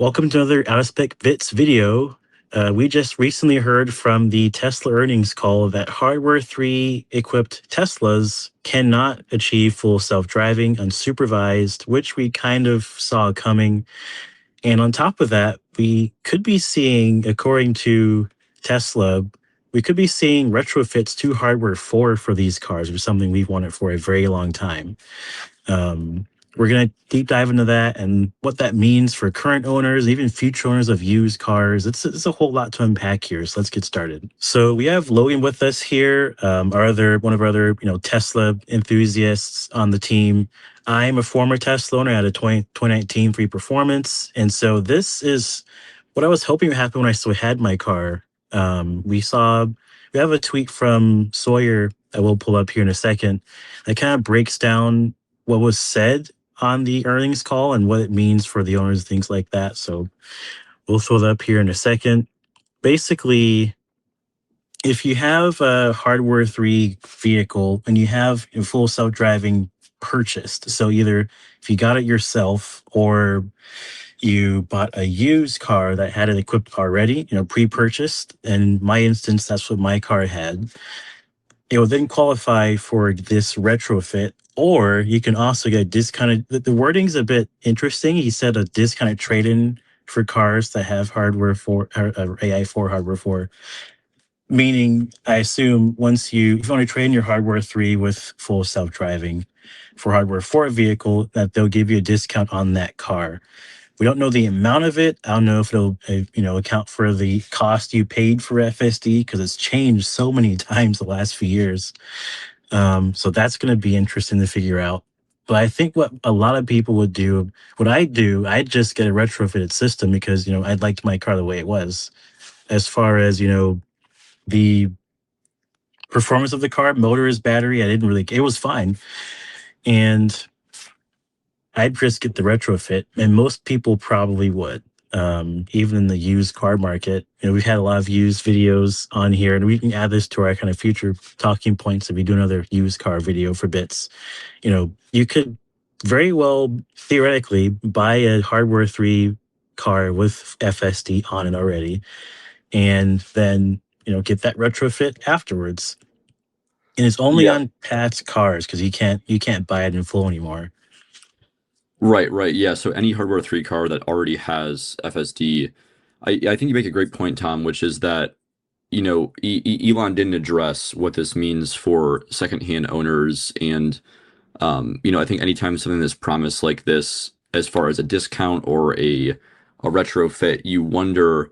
Welcome to another Out of Spec Bits video. We just recently heard from the Tesla earnings call that Hardware 3 equipped Teslas cannot achieve full self-driving unsupervised, which we kind of saw coming. And on top of that, we could be seeing, according to Tesla, we could be seeing retrofits to Hardware 4 for these cars, which is something we've wanted for a very long time. We're going to deep dive into that and what that means for current owners, even future owners of used cars. It's a whole lot to unpack here, so let's get started. So we have Logan with us here, one of our other Tesla enthusiasts on the team. I'm a former Tesla owner. I had a 2019 free performance, and so this is what I was hoping would happen when I still had my car. We have a tweet from Sawyer that we'll pull up here in a second that kind of breaks down what was said on the earnings call and what it means for the owners, things like that. So we'll throw that up here in a second. Basically, if you have a Hardware 3 vehicle and you have a full self-driving purchased, so either if you got it yourself or you bought a used car that had it equipped already, pre-purchased, in my instance, that's what my car had, it will then qualify for this retrofit, or you can also get discounted. The wording's a bit interesting. He said a discounted trade-in for cars that have Hardware 4, AI4, Hardware 4. Meaning, I assume if you want to trade in your Hardware 3 with full self-driving for Hardware 4 vehicle, that they'll give you a discount on that car. We don't know the amount of it. I don't know if it'll, account for the cost you paid for FSD, because it's changed so many times the last few years. So that's going to be interesting to figure out. But I think what a lot of people would do, I'd just get a retrofitted system because, I liked my car the way it was. As far as, the performance of the car, motors, battery, it was fine. And I'd just get the retrofit, and most people probably would, even in the used car market. We've had a lot of used videos on here, and we can add this to our kind of future talking points if we do another used car video for bits. You could very well, theoretically, buy a Hardware 3 car with FSD on it already, and then, get that retrofit afterwards. And it's only on Pat's cars because you can't buy it in full anymore. Right. Yeah. So any Hardware 3 car that already has FSD, I think you make a great point, Tom, which is that, Elon didn't address what this means for secondhand owners. And, I think anytime something is promised like this, as far as a discount or a retrofit, you wonder,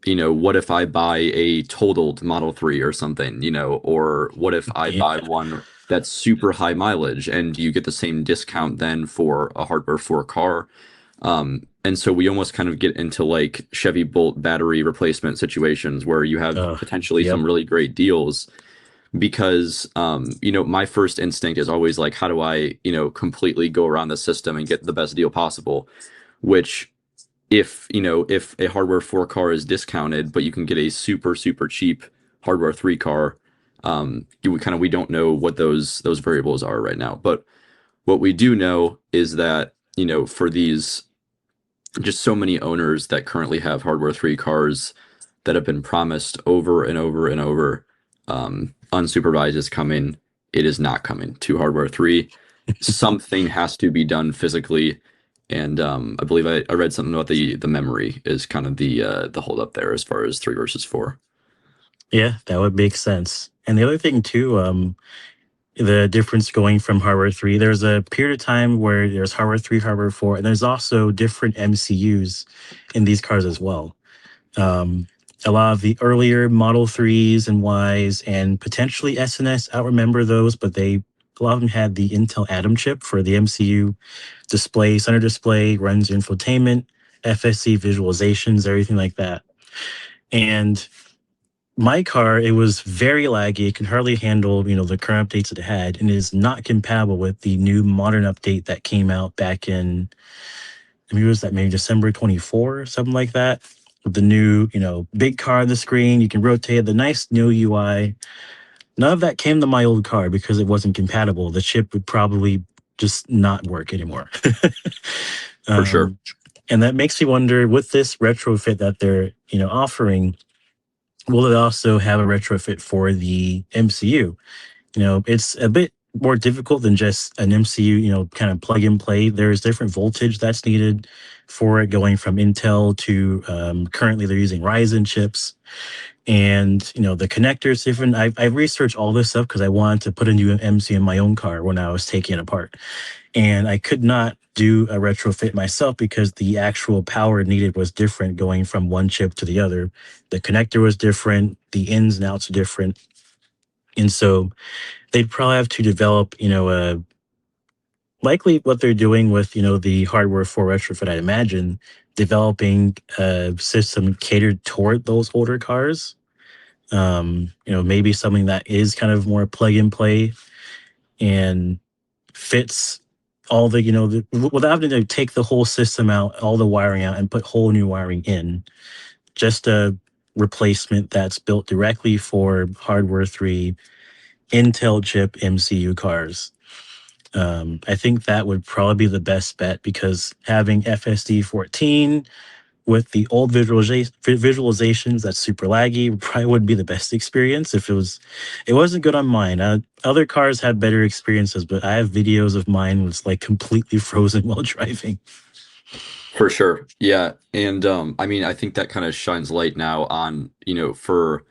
what if I buy a totaled Model 3 or something, or what if I buy one that's super high mileage and you get the same discount then for a Hardware 4 car. And so we almost kind of get into like Chevy Bolt battery replacement situations where you have potentially some really great deals because, my first instinct is always like, how do I, completely go around the system and get the best deal possible? Which if a Hardware 4 car is discounted, but you can get a super, super cheap Hardware 3 car, we don't know what those variables are right now. But what we do know is that, for these just so many owners that currently have Hardware 3 cars that have been promised over and over and over, unsupervised is coming. It is not coming to Hardware 3. Something has to be done physically. And I believe I read something about the memory is kind of the holdup there as far as 3 versus 4. Yeah, that would make sense. And the other thing too, the difference going from Hardware 3, there's a period of time where there's Hardware 3, Hardware 4, and there's also different MCUs in these cars as well. A lot of the earlier Model 3s and Ys and potentially SNS, I don't remember those, but a lot of them had the Intel Atom chip for the MCU display, center display, runs infotainment, FSD visualizations, everything like that. And my car, it was very laggy. It could hardly handle, the current updates it had, and is not compatible with the new modern update that came out back in, maybe December 24, something like that. With the new, big car on the screen, you can rotate the nice new UI. None of that came to my old car because it wasn't compatible. The chip would probably just not work anymore. For sure. And that makes me wonder, with this retrofit that they're, offering, will it also have a retrofit for the MCU? It's a bit more difficult than just an MCU, kind of plug and play. There's different voltage that's needed for it, going from Intel to, currently they're using Ryzen chips. And, the connectors different. I researched all this stuff because I wanted to put a new MCU in my own car when I was taking it apart. And I could not do a retrofit myself because the actual power needed was different going from one chip to the other. The connector was different, the ins and outs are different. And so they'd probably have to develop, likely what they're doing with, the hardware for retrofit, I'd imagine, developing a system catered toward those older cars. Maybe something that is kind of more plug and play and fits all the, without having to take the whole system out, all the wiring out, and put whole new wiring in. Just a replacement that's built directly for hardware 3 Intel chip MCU cars. I think that would probably be the best bet because having FSD 14 with the old visualizations that's super laggy probably wouldn't be the best experience if it wasn't good on mine. Other cars had better experiences, but I have videos of mine was like completely frozen while driving. For sure. Yeah. And I mean, I think that kind of shines light now on, for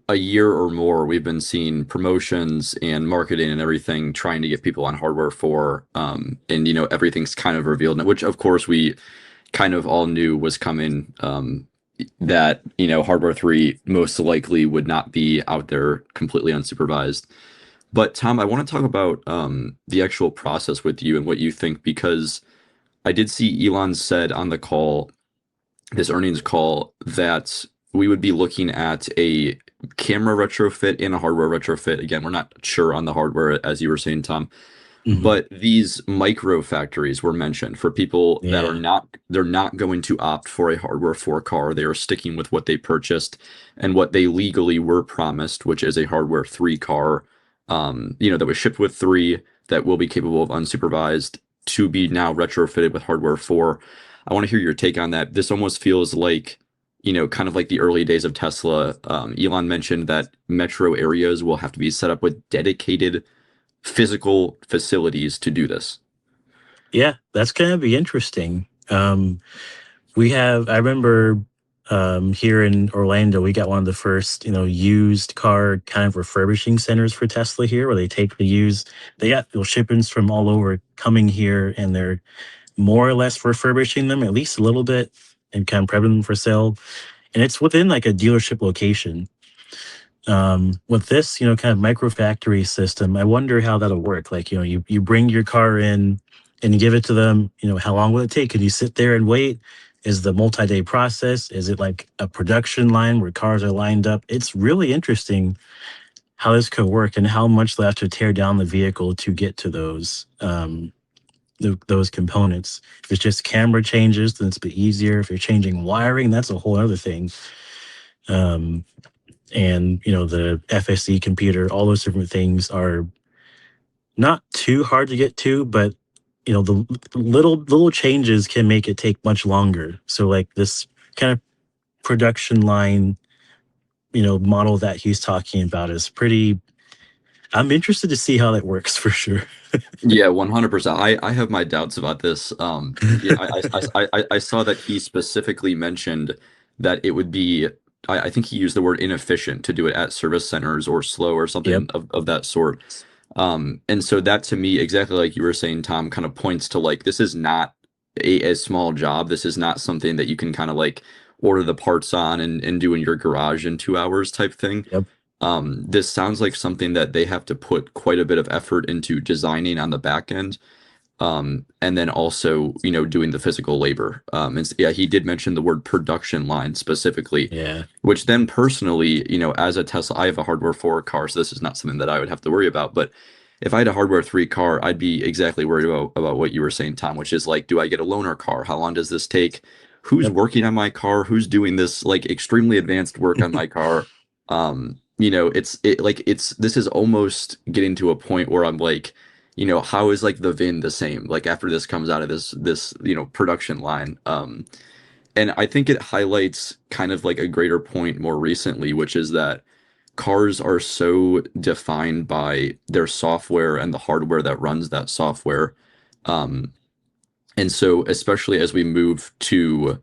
a year or more, we've been seeing promotions and marketing and everything trying to get people on hardware for, and everything's kind of revealed, which of course we kind of all knew was coming. That hardware 3 most likely would not be out there completely unsupervised. But Tom, I want to talk about the actual process with you and what you think, because I did see Elon said on the call, this earnings call, that we would be looking at a camera retrofit and a hardware retrofit. Again, we're not sure on the hardware, as you were saying, Tom, Mhm. but these microfactories were mentioned for people that Yeah. they're not going to opt for a hardware 4 car. They are sticking with what they purchased and what they legally were promised, which is a hardware 3 car, that was shipped with 3, that will be capable of unsupervised, to be now retrofitted with hardware 4. I want to hear your take on that. This almost feels like, kind of like the early days of Tesla. Elon mentioned that metro areas will have to be set up with dedicated physical facilities to do this. Yeah, that's going to be interesting. I remember, here in Orlando, we got one of the first, used car kind of refurbishing centers for Tesla here, where they got shipments from all over coming here, and they're more or less refurbishing them, at least a little bit, and kind of prepping them for sale. And it's within like a dealership location. With this, kind of microfactory system, I wonder how that'll work. Like, you bring your car in and you give it to them. How long will it take? Can you sit there and wait? Is the multi-day process? Is it like a production line where cars are lined up? It's really interesting how this could work and how much they have to tear down the vehicle to get to those components. If it's just camera changes, then it's a bit easier. If you're changing wiring, that's a whole other thing. Um, and the FSD computer, all those different things are not too hard to get to, but the little changes can make it take much longer. So like this kind of production line, model that he's talking about is pretty. I'm interested to see how that works for sure. Yeah, 100%. I have my doubts about this. I saw that he specifically mentioned that it would be, I think he used the word inefficient to do it at service centers or slow or Yep. something of that sort. And so that to me, exactly like you were saying, Tom, kind of points to like, this is not a small job. This is not something that you can kind of like order the parts on and do in your garage in 2 hours type thing. Yep. This sounds like something that they have to put quite a bit of effort into designing on the back end, and then also, doing the physical labor. And yeah, he did mention the word production line specifically, Yeah. which then personally, as a Tesla, I have a hardware 4 car, so this is not something that I would have to worry about. But if I had a hardware 3 car, I'd be exactly worried about what you were saying, Tom, which is like, do I get a loaner car? How long does this take? Who's Yep. working on my car? Who's doing this like extremely advanced work on my car? This is almost getting to a point where I'm like, how is like the VIN the same? Like after this comes out of this production line. And I think it highlights kind of like a greater point more recently, which is that cars are so defined by their software and the hardware that runs that software. Um, and so, especially as we move to,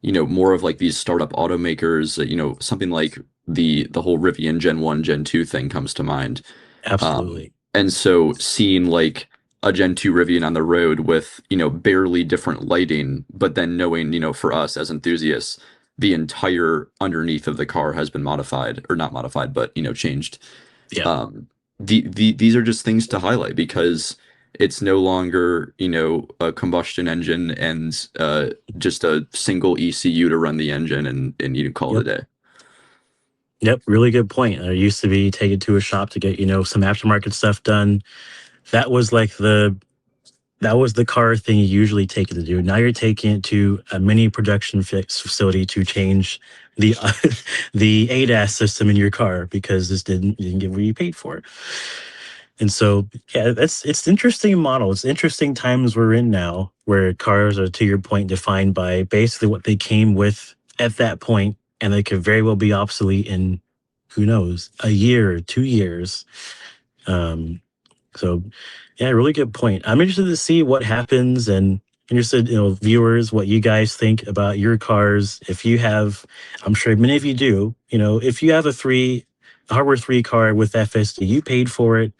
more of like these startup automakers, something like the whole Rivian Gen 1, Gen 2 thing comes to mind. Absolutely. And so seeing like a Gen 2 Rivian on the road with, barely different lighting, but then knowing, for us as enthusiasts, the entire underneath of the car has been modified or not modified, but, changed. Yeah. Um, these are just things to highlight because it's no longer, a combustion engine and just a single ECU to run the engine and you call it Yep. a day. Yep. Really good point. I used to be taken to a shop to get, some aftermarket stuff done. That was like that was the car thing you usually take it to do. Now you're taking it to a mini production fix facility to change the the ADAS system in your car because this didn't get what you paid for. And so, yeah, it's an interesting model. It's interesting times we're in now, where cars are, to your point, defined by basically what they came with at that point, and they could very well be obsolete in, who knows, a year, 2 years. Um, so, yeah, really good point. I'm interested to see what happens, and interested, viewers, what you guys think about your cars. If you have, I'm sure many of you do. If you have a hardware 3 car with FSD, you paid for it,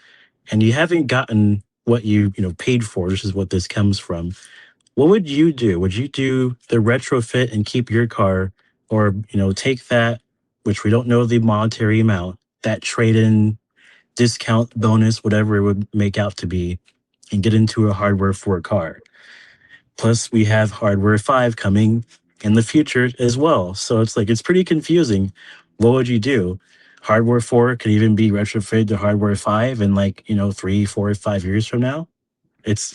and you haven't gotten what you paid for. This is what this comes from. What would you do? Would you do the retrofit and keep your car, or take that, which we don't know the monetary amount, that trade-in discount bonus, whatever it would make out to be, and get into a hardware 4 car? Plus, we have hardware 5 coming in the future as well. So it's pretty confusing. What would you do? Hardware 4 could even be retrofitted to hardware 5 in 3, 4, 5 years from now. It's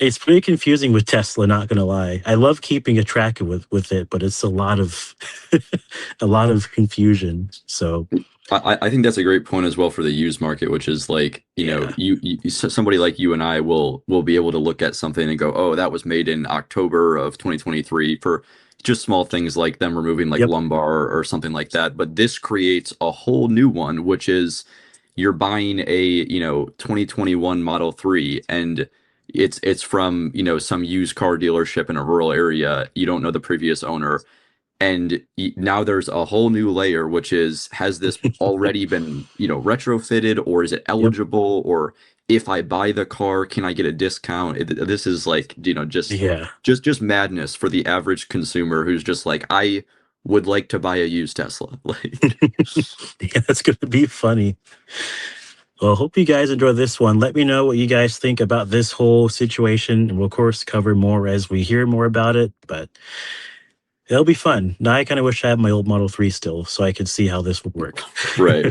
it's pretty confusing with Tesla, not gonna lie. I love keeping a track with it, but it's a lot of a lot of confusion. So I think that's a great point as well for the used market, which is like, yeah. somebody like you and I will be able to look at something and go, oh, that was made in October of 2023 for just small things like them removing like Yep. lumbar or something like that. But this creates a whole new one, which is you're buying a, 2021 Model 3 and it's from, some used car dealership in a rural area. You don't know the previous owner and now there's a whole new layer which is has this already been retrofitted or is it Yep. eligible or if I buy the car can I get a discount. This is like just Yeah. just madness for the average consumer who's just like I would like to buy a used Tesla. Like Yeah, that's gonna be funny. Well, hope you guys enjoy this one. Let me know what you guys think about this whole situation, and we'll of course cover more as we hear more about it. But it'll be fun. Now I kind of wish I had my old Model 3 still, so I could see how this would work. right.